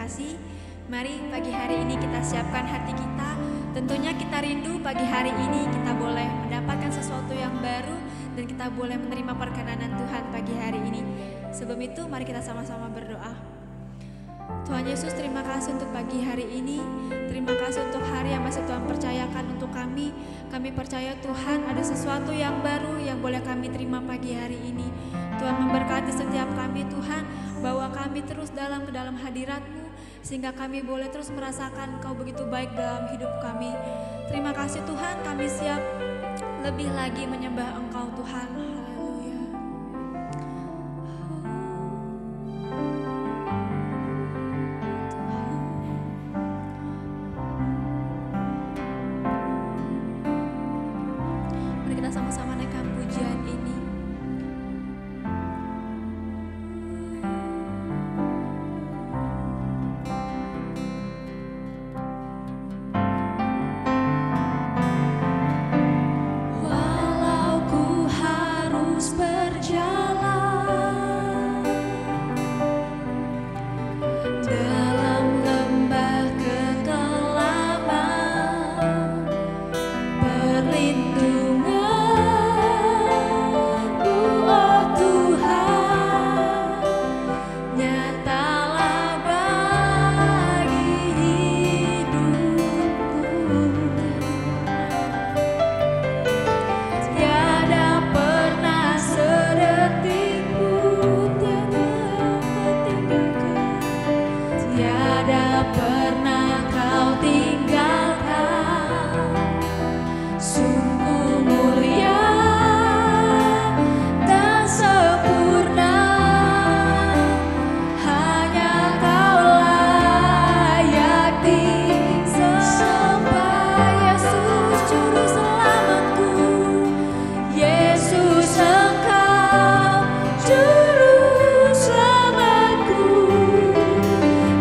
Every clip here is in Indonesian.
kasih. Mari pagi hari ini kita siapkan hati kita. Tentunya kita rindu pagi hari ini kita boleh mendapatkan sesuatu yang baru dan kita boleh menerima perkenanan Tuhan pagi hari ini. Sebelum itu mari kita sama-sama berdoa. Tuhan Yesus, terima kasih untuk pagi hari ini. Terima kasih untuk hari yang masih Tuhan percayakan untuk kami. Kami percaya Tuhan ada sesuatu yang baru yang boleh kami terima pagi hari ini. Tuhan memberkati setiap kami Tuhan, bawa kami terus dalam hadirat-Mu sehingga kami boleh terus merasakan Engkau begitu baik dalam hidup kami. Terima kasih Tuhan, kami siap lebih lagi menyembah Engkau Tuhan. Haleluya. Mari kita sama-sama naikkan pujian ini.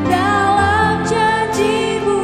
Dalam janji-Mu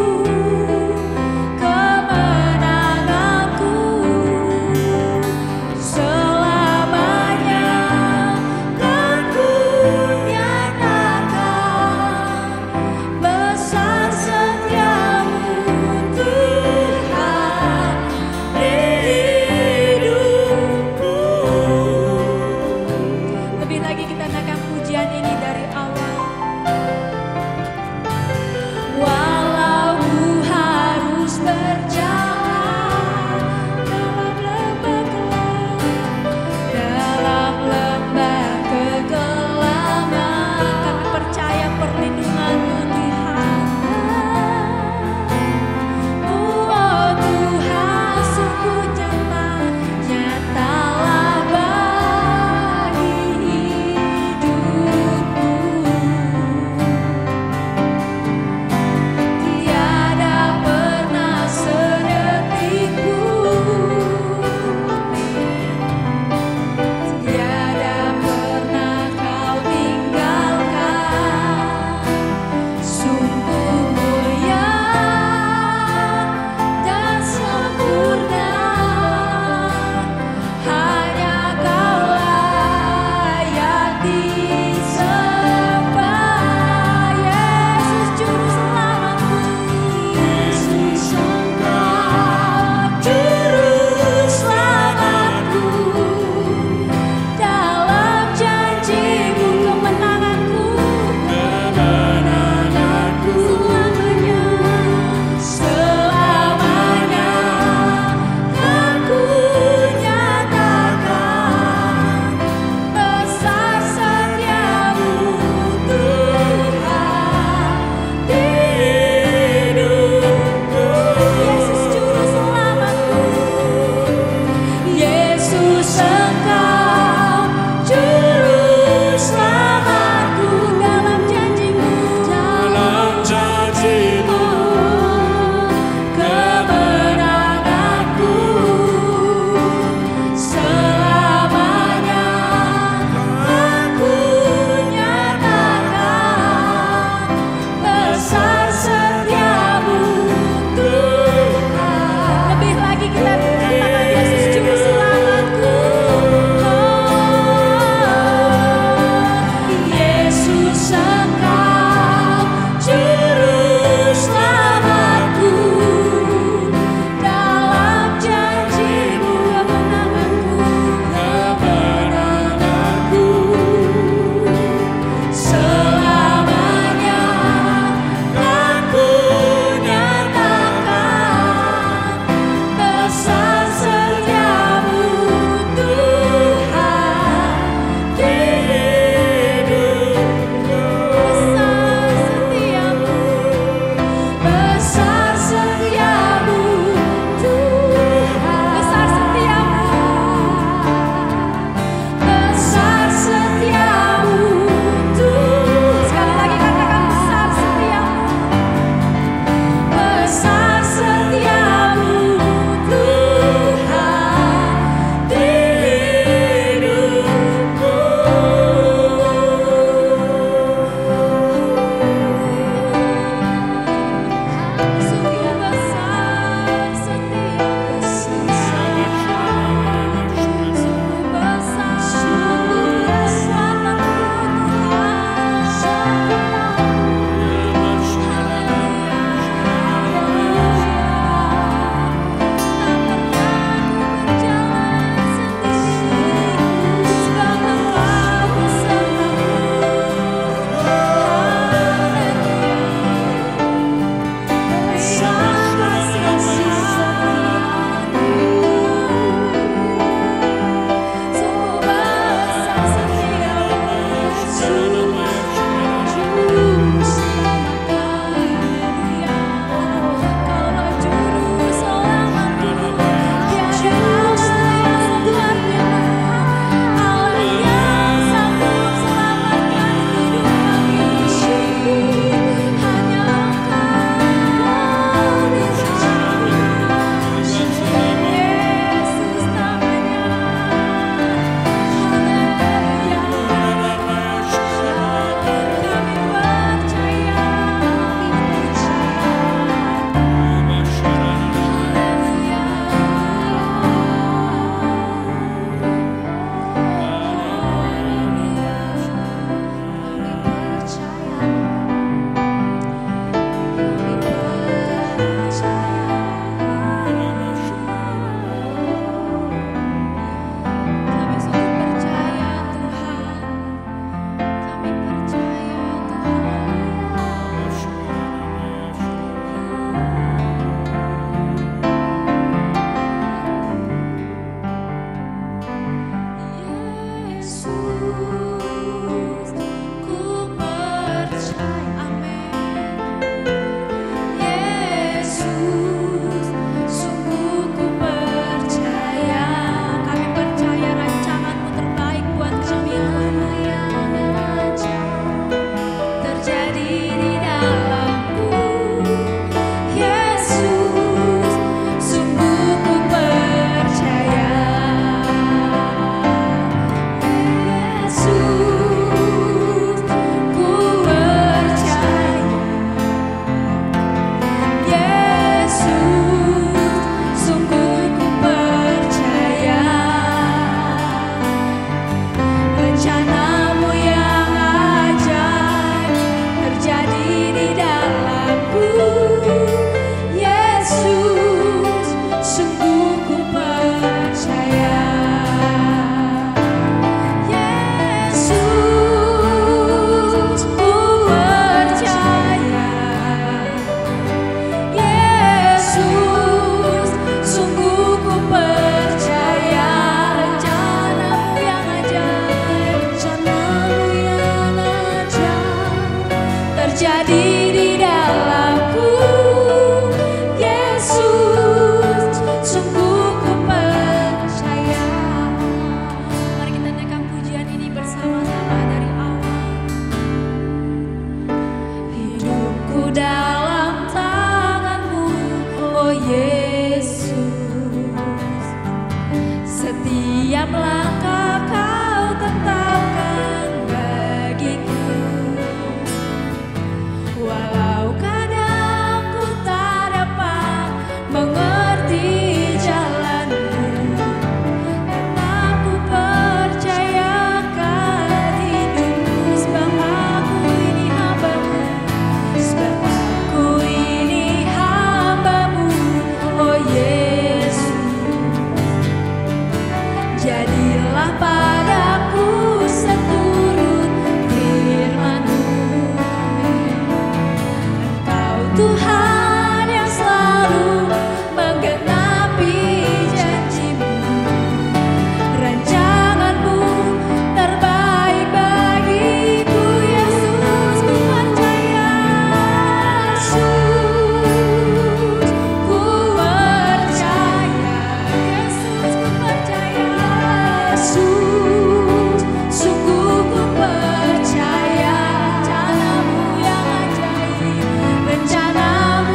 Rencanamu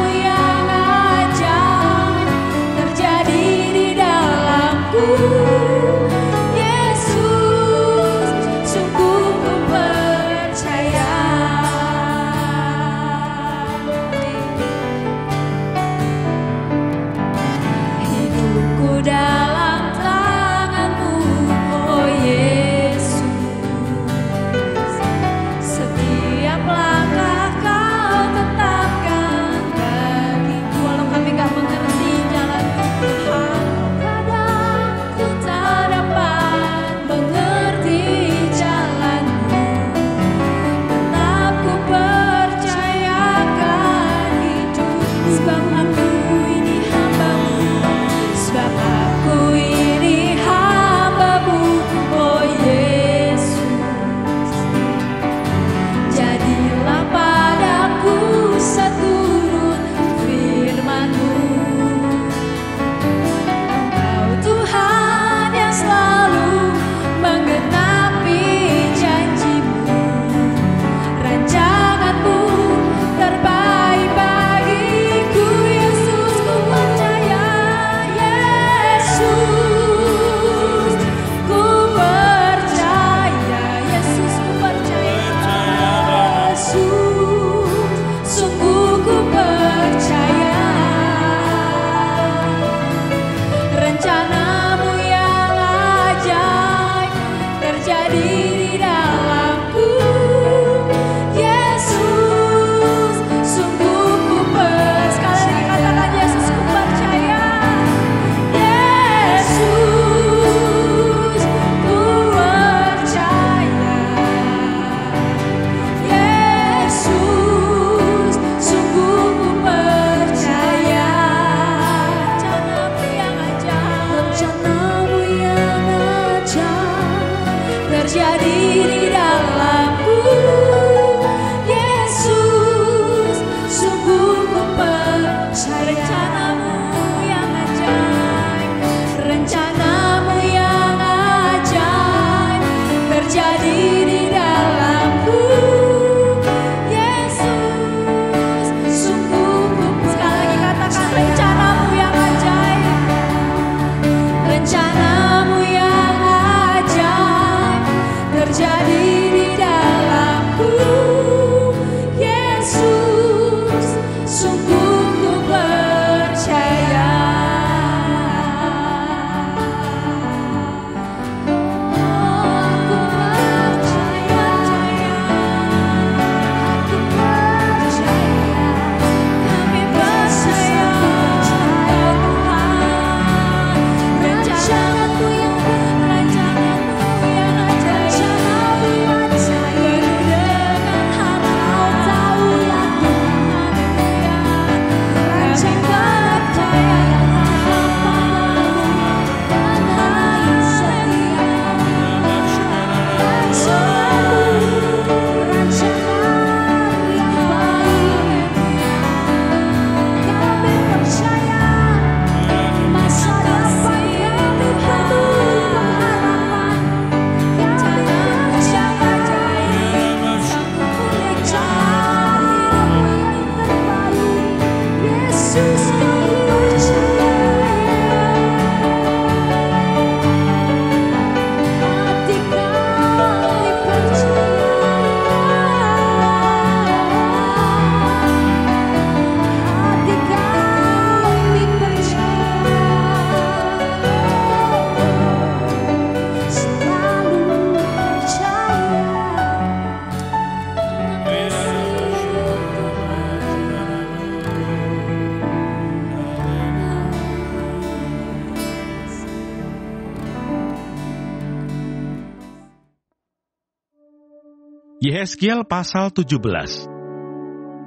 Yehezkiel pasal 17.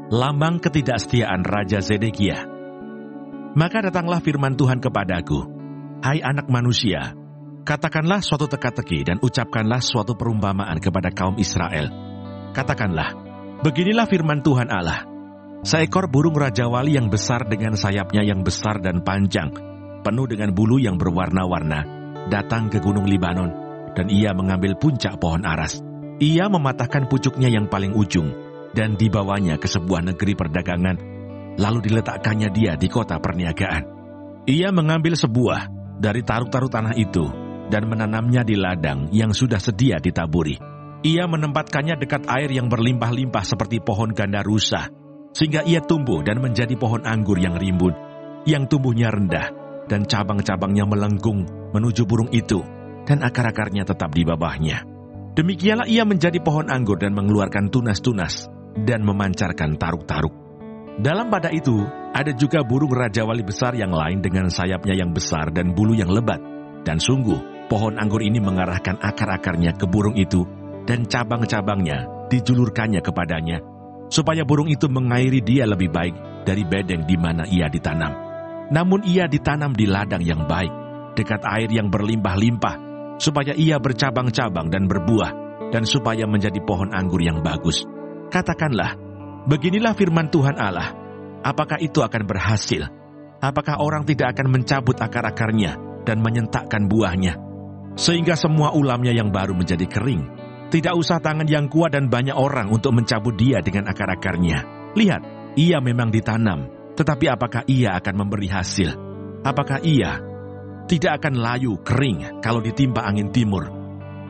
Lambang ketidaksetiaan Raja Zedekia. Maka datanglah firman Tuhan kepadaku, hai anak manusia, katakanlah suatu teka-teki dan ucapkanlah suatu perumpamaan kepada kaum Israel. Katakanlah, beginilah firman Tuhan Allah. Seekor burung rajawali yang besar dengan sayapnya yang besar dan panjang, penuh dengan bulu yang berwarna-warna, datang ke gunung Libanon, dan ia mengambil puncak pohon aras. Ia mematahkan pucuknya yang paling ujung, dan dibawanya ke sebuah negeri perdagangan, lalu diletakkannya dia di kota perniagaan. Ia mengambil sebuah dari taruh-taruh tanah itu, dan menanamnya di ladang yang sudah sedia ditaburi. Ia menempatkannya dekat air yang berlimpah-limpah seperti pohon gandarusa, sehingga ia tumbuh dan menjadi pohon anggur yang rimbun, yang tumbuhnya rendah, dan cabang-cabangnya melengkung menuju burung itu, dan akar-akarnya tetap di bawahnya. Demikianlah ia menjadi pohon anggur dan mengeluarkan tunas-tunas, dan memancarkan taruk-taruk. Dalam pada itu, ada juga burung rajawali besar yang lain dengan sayapnya yang besar dan bulu yang lebat. Dan sungguh, pohon anggur ini mengarahkan akar-akarnya ke burung itu, dan cabang-cabangnya dijulurkannya kepadanya, supaya burung itu mengairi dia lebih baik dari bedeng di mana ia ditanam. Namun ia ditanam di ladang yang baik, dekat air yang berlimpah-limpah, supaya ia bercabang-cabang dan berbuah, dan supaya menjadi pohon anggur yang bagus. Katakanlah, beginilah firman Tuhan Allah, apakah itu akan berhasil? Apakah orang tidak akan mencabut akar-akarnya dan menyentakkan buahnya, sehingga semua ulamnya yang baru menjadi kering? Tidak usah tangan yang kuat dan banyak orang untuk mencabut dia dengan akar-akarnya. Lihat, ia memang ditanam, tetapi apakah ia akan memberi hasil? Apakah ia tidak akan layu kering kalau ditimpa angin timur?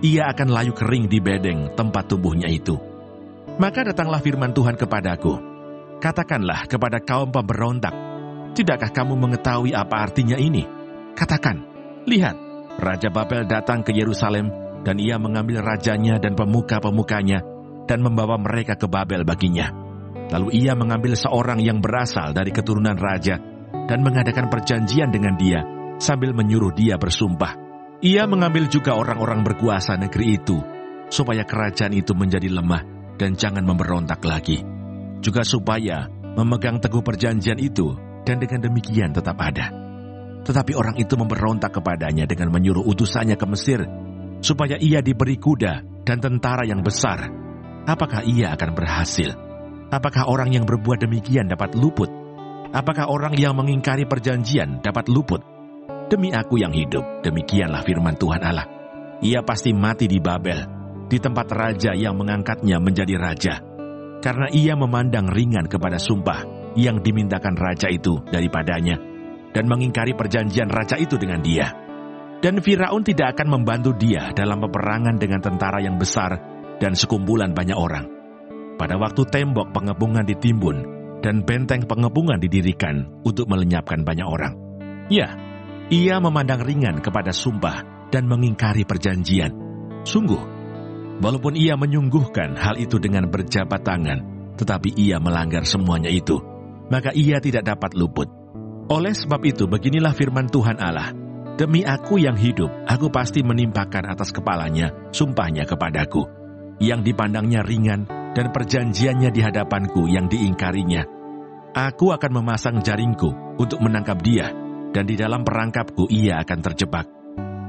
Ia akan layu kering di bedeng tempat tumbuhnya itu. Maka datanglah firman Tuhan kepadaku, katakanlah kepada kaum pemberontak, tidakkah kamu mengetahui apa artinya ini? Katakan, lihat, Raja Babel datang ke Yerusalem, dan ia mengambil rajanya dan pemuka-pemukanya, dan membawa mereka ke Babel baginya. Lalu ia mengambil seorang yang berasal dari keturunan raja, dan mengadakan perjanjian dengan dia, sambil menyuruh dia bersumpah. Ia mengambil juga orang-orang berkuasa negeri itu, supaya kerajaan itu menjadi lemah, dan jangan memberontak lagi. Juga supaya memegang teguh perjanjian itu, dan dengan demikian tetap ada. Tetapi orang itu memberontak kepadanya dengan menyuruh utusannya ke Mesir, supaya ia diberi kuda dan tentara yang besar. Apakah ia akan berhasil? Apakah orang yang berbuat demikian dapat luput? Apakah orang yang mengingkari perjanjian dapat luput? Demi aku yang hidup, demikianlah firman Tuhan Allah, ia pasti mati di Babel, di tempat raja yang mengangkatnya menjadi raja, karena ia memandang ringan kepada sumpah yang dimintakan raja itu daripadanya, dan mengingkari perjanjian raja itu dengan dia. Dan Firaun tidak akan membantu dia dalam peperangan dengan tentara yang besar dan sekumpulan banyak orang. Pada waktu tembok pengepungan ditimbun dan benteng pengepungan didirikan untuk melenyapkan banyak orang, ya, ia memandang ringan kepada sumpah dan mengingkari perjanjian. Sungguh, walaupun ia menyungguhkan hal itu dengan berjabat tangan, tetapi ia melanggar semuanya itu, maka ia tidak dapat luput. Oleh sebab itu, beginilah firman Tuhan Allah, demi aku yang hidup, aku pasti menimpakan atas kepalanya sumpahnya kepadaku, yang dipandangnya ringan, dan perjanjiannya di hadapanku yang diingkarinya. Aku akan memasang jaringku untuk menangkap dia, dan di dalam perangkapku ia akan terjebak.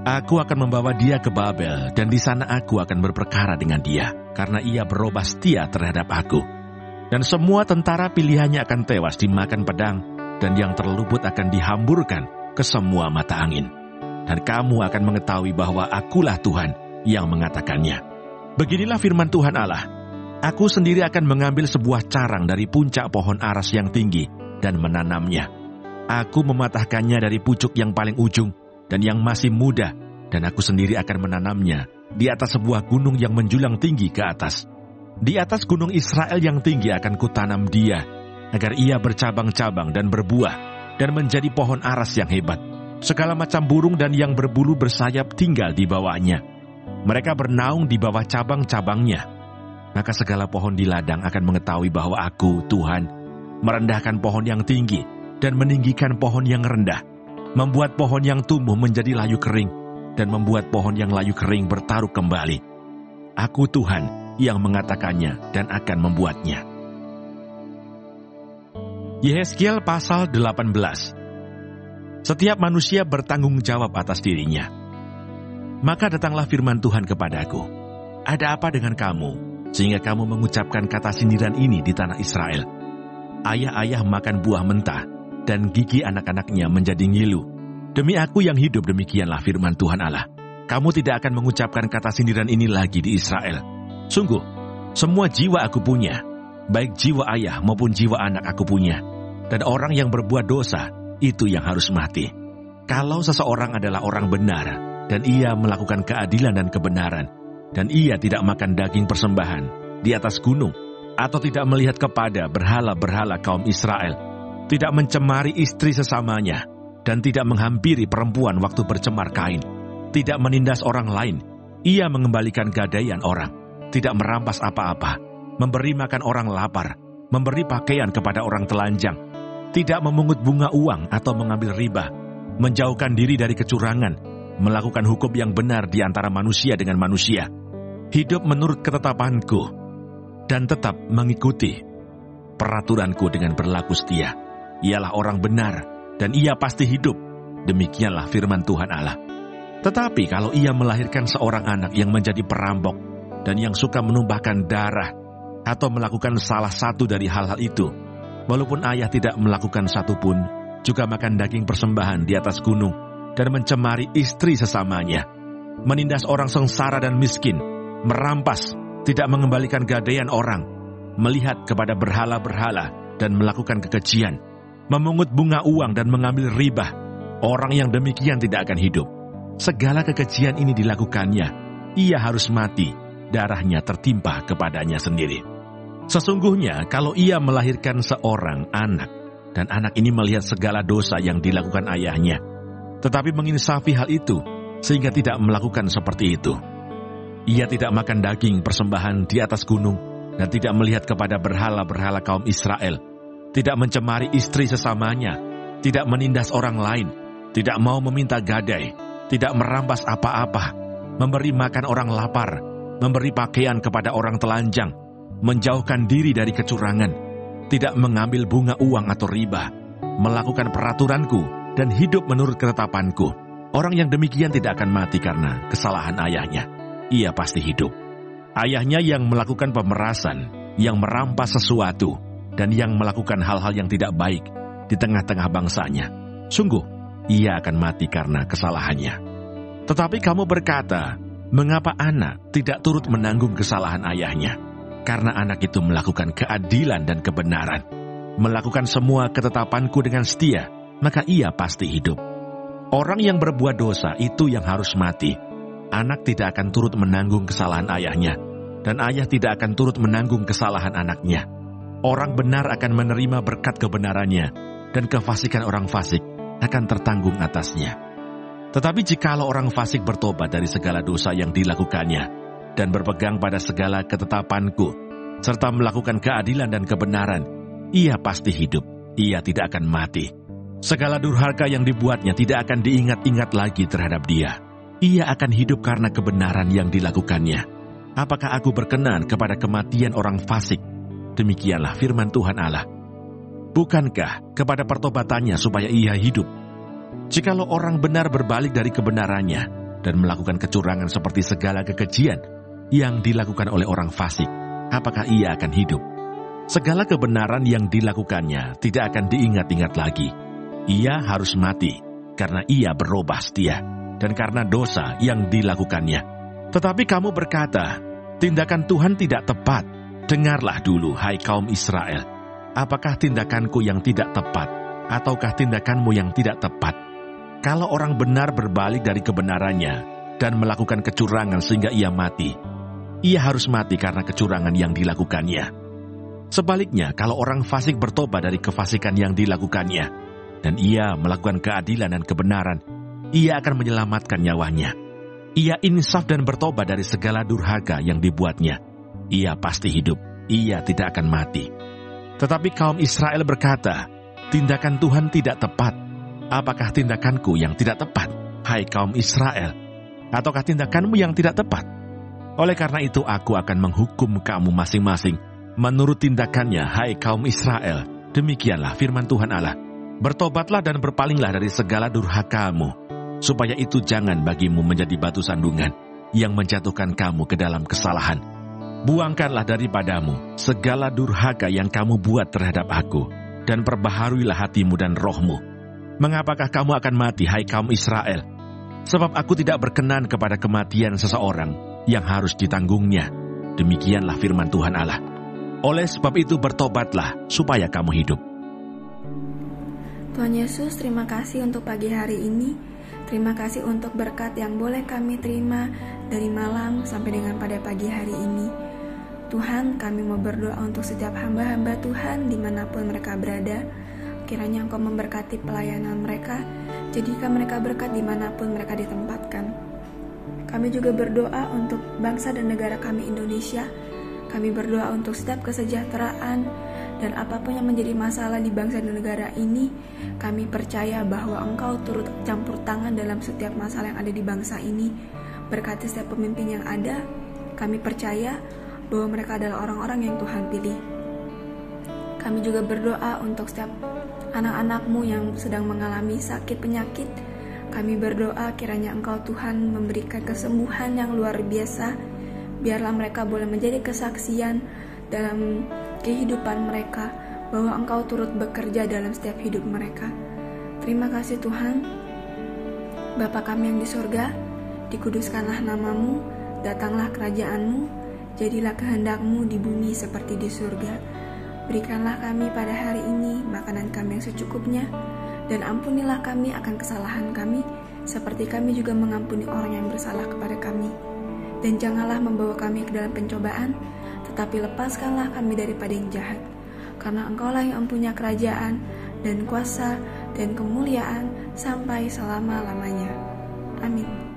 Aku akan membawa dia ke Babel, dan di sana aku akan berperkara dengan dia, karena ia berubah setia terhadap aku. Dan semua tentara pilihannya akan tewas dimakan pedang, dan yang terluput akan dihamburkan ke semua mata angin. Dan kamu akan mengetahui bahwa akulah Tuhan yang mengatakannya. Beginilah firman Tuhan Allah, aku sendiri akan mengambil sebuah carang dari puncak pohon aras yang tinggi, dan menanamnya. Aku mematahkannya dari pucuk yang paling ujung, dan yang masih muda, dan aku sendiri akan menanamnya di atas sebuah gunung yang menjulang tinggi ke atas. Di atas gunung Israel yang tinggi akan kutanam dia, agar ia bercabang-cabang dan berbuah, dan menjadi pohon aras yang hebat. Segala macam burung dan yang berbulu bersayap tinggal di bawahnya. Mereka bernaung di bawah cabang-cabangnya. Maka segala pohon di ladang akan mengetahui bahwa aku, Tuhan, merendahkan pohon yang tinggi, dan meninggikan pohon yang rendah, membuat pohon yang tumbuh menjadi layu kering, dan membuat pohon yang layu kering bertaruh kembali. Aku Tuhan yang mengatakannya dan akan membuatnya. Yehezkiel pasal 18. Setiap manusia bertanggung jawab atas dirinya. Maka datanglah firman Tuhan kepadaku, ada apa dengan kamu, sehingga kamu mengucapkan kata sindiran ini di tanah Israel? Ayah-ayah makan buah mentah, dan gigi anak-anaknya menjadi ngilu. Demi aku yang hidup, demikianlah firman Tuhan Allah. Kamu tidak akan mengucapkan kata sindiran ini lagi di Israel. Sungguh, semua jiwa aku punya, baik jiwa ayah maupun jiwa anak aku punya. Dan orang yang berbuat dosa, itu yang harus mati. Kalau seseorang adalah orang benar, dan ia melakukan keadilan dan kebenaran, dan ia tidak makan daging persembahan di atas gunung, atau tidak melihat kepada berhala-berhala kaum Israel, tidak mencemari istri sesamanya, dan tidak menghampiri perempuan waktu bercemar kain, tidak menindas orang lain, ia mengembalikan gadaian orang, tidak merampas apa-apa, memberi makan orang lapar, memberi pakaian kepada orang telanjang, tidak memungut bunga uang atau mengambil riba, menjauhkan diri dari kecurangan, melakukan hukum yang benar di antara manusia dengan manusia, hidup menurut ketetapanku, dan tetap mengikuti peraturanku dengan berlaku setia. Ialah orang benar, dan ia pasti hidup. Demikianlah firman Tuhan Allah. Tetapi kalau ia melahirkan seorang anak yang menjadi perampok, dan yang suka menumpahkan darah, atau melakukan salah satu dari hal-hal itu, walaupun ayah tidak melakukan satu pun, juga makan daging persembahan di atas gunung, dan mencemari istri sesamanya, menindas orang sengsara dan miskin, merampas, tidak mengembalikan gadaian orang, melihat kepada berhala-berhala dan melakukan kekejian, memungut bunga uang dan mengambil riba, orang yang demikian tidak akan hidup. Segala kekejian ini dilakukannya, ia harus mati, darahnya tertimpa kepadanya sendiri. Sesungguhnya kalau ia melahirkan seorang anak, dan anak ini melihat segala dosa yang dilakukan ayahnya, tetapi menginsafi hal itu, sehingga tidak melakukan seperti itu. Ia tidak makan daging persembahan di atas gunung, dan tidak melihat kepada berhala-berhala kaum Israel, tidak mencemari istri sesamanya, tidak menindas orang lain, tidak mau meminta gadai, tidak merampas apa-apa, memberi makan orang lapar, memberi pakaian kepada orang telanjang, menjauhkan diri dari kecurangan, tidak mengambil bunga uang atau riba, melakukan peraturanku, dan hidup menurut ketetapanku. Orang yang demikian tidak akan mati karena kesalahan ayahnya. Ia pasti hidup. Ayahnya yang melakukan pemerasan, yang merampas sesuatu, dan yang melakukan hal-hal yang tidak baik di tengah-tengah bangsanya, sungguh, ia akan mati karena kesalahannya. Tetapi kamu berkata, mengapa anak tidak turut menanggung kesalahan ayahnya? Karena anak itu melakukan keadilan dan kebenaran, melakukan semua ketetapanku dengan setia, maka ia pasti hidup. Orang yang berbuat dosa itu yang harus mati. Anak tidak akan turut menanggung kesalahan ayahnya, dan ayah tidak akan turut menanggung kesalahan anaknya. Orang benar akan menerima berkat kebenarannya, dan kefasikan orang fasik akan tertanggung atasnya. Tetapi jikalau orang fasik bertobat dari segala dosa yang dilakukannya, dan berpegang pada segala ketetapanku, serta melakukan keadilan dan kebenaran, ia pasti hidup, ia tidak akan mati. Segala durhaka yang dibuatnya tidak akan diingat-ingat lagi terhadap dia. Ia akan hidup karena kebenaran yang dilakukannya. Apakah aku berkenan kepada kematian orang fasik? Demikianlah firman Tuhan Allah. Bukankah kepada pertobatannya supaya ia hidup? Jikalau orang benar berbalik dari kebenarannya, dan melakukan kecurangan seperti segala kekejian yang dilakukan oleh orang fasik, apakah ia akan hidup? Segala kebenaran yang dilakukannya tidak akan diingat-ingat lagi. Ia harus mati, karena ia berubah setia, dan karena dosa yang dilakukannya. Tetapi kamu berkata, tindakan Tuhan tidak tepat. Dengarlah dulu, hai kaum Israel. Apakah tindakanku yang tidak tepat, ataukah tindakanmu yang tidak tepat? Kalau orang benar berbalik dari kebenarannya, dan melakukan kecurangan sehingga ia mati, ia harus mati karena kecurangan yang dilakukannya. Sebaliknya, kalau orang fasik bertobat dari kefasikan yang dilakukannya, dan ia melakukan keadilan dan kebenaran, ia akan menyelamatkan nyawanya. Ia insaf dan bertobat dari segala durhaka yang dibuatnya. Ia pasti hidup, ia tidak akan mati. Tetapi kaum Israel berkata, tindakan Tuhan tidak tepat. Apakah tindakanku yang tidak tepat, hai kaum Israel? Ataukah tindakanmu yang tidak tepat? Oleh karena itu aku akan menghukum kamu masing-masing menurut tindakannya, hai kaum Israel. Demikianlah firman Tuhan Allah. Bertobatlah dan berpalinglah dari segala durhakamu, supaya itu jangan bagimu menjadi batu sandungan yang menjatuhkan kamu ke dalam kesalahan. Buangkanlah daripadamu segala durhaka yang kamu buat terhadap aku, dan perbaharuilah hatimu dan rohmu. Mengapakah kamu akan mati, hai kaum Israel? Sebab aku tidak berkenan kepada kematian seseorang yang harus ditanggungnya. Demikianlah firman Tuhan Allah. Oleh sebab itu bertobatlah supaya kamu hidup. Tuhan Yesus, terima kasih untuk pagi hari ini. Terima kasih untuk berkat yang boleh kami terima dari malam sampai dengan pada pagi hari ini. Tuhan, kami mau berdoa untuk setiap hamba-hamba Tuhan dimanapun mereka berada. Kiranya Engkau memberkati pelayanan mereka, jadikan mereka berkat dimanapun mereka ditempatkan. Kami juga berdoa untuk bangsa dan negara kami Indonesia. Kami berdoa untuk setiap kesejahteraan dan apapun yang menjadi masalah di bangsa dan negara ini. Kami percaya bahwa Engkau turut campur tangan dalam setiap masalah yang ada di bangsa ini. Berkati setiap pemimpin yang ada. Kami percaya bahwa mereka adalah orang-orang yang Tuhan pilih. Kami juga berdoa untuk setiap anak-anak-Mu yang sedang mengalami sakit penyakit. Kami berdoa kiranya Engkau Tuhan memberikan kesembuhan yang luar biasa. Biarlah mereka boleh menjadi kesaksian dalam kehidupan mereka, bahwa Engkau turut bekerja dalam setiap hidup mereka. Terima kasih Tuhan. Bapa kami yang di surga, dikuduskanlah nama-Mu, datanglah kerajaan-Mu, jadilah kehendak-Mu di bumi seperti di surga. Berikanlah kami pada hari ini makanan kami yang secukupnya, dan ampunilah kami akan kesalahan kami, seperti kami juga mengampuni orang yang bersalah kepada kami. Dan janganlah membawa kami ke dalam pencobaan, tetapi lepaskanlah kami daripada yang jahat. Karena Engkau-lah yang mempunyai kerajaan, dan kuasa, dan kemuliaan, sampai selama-lamanya. Amin.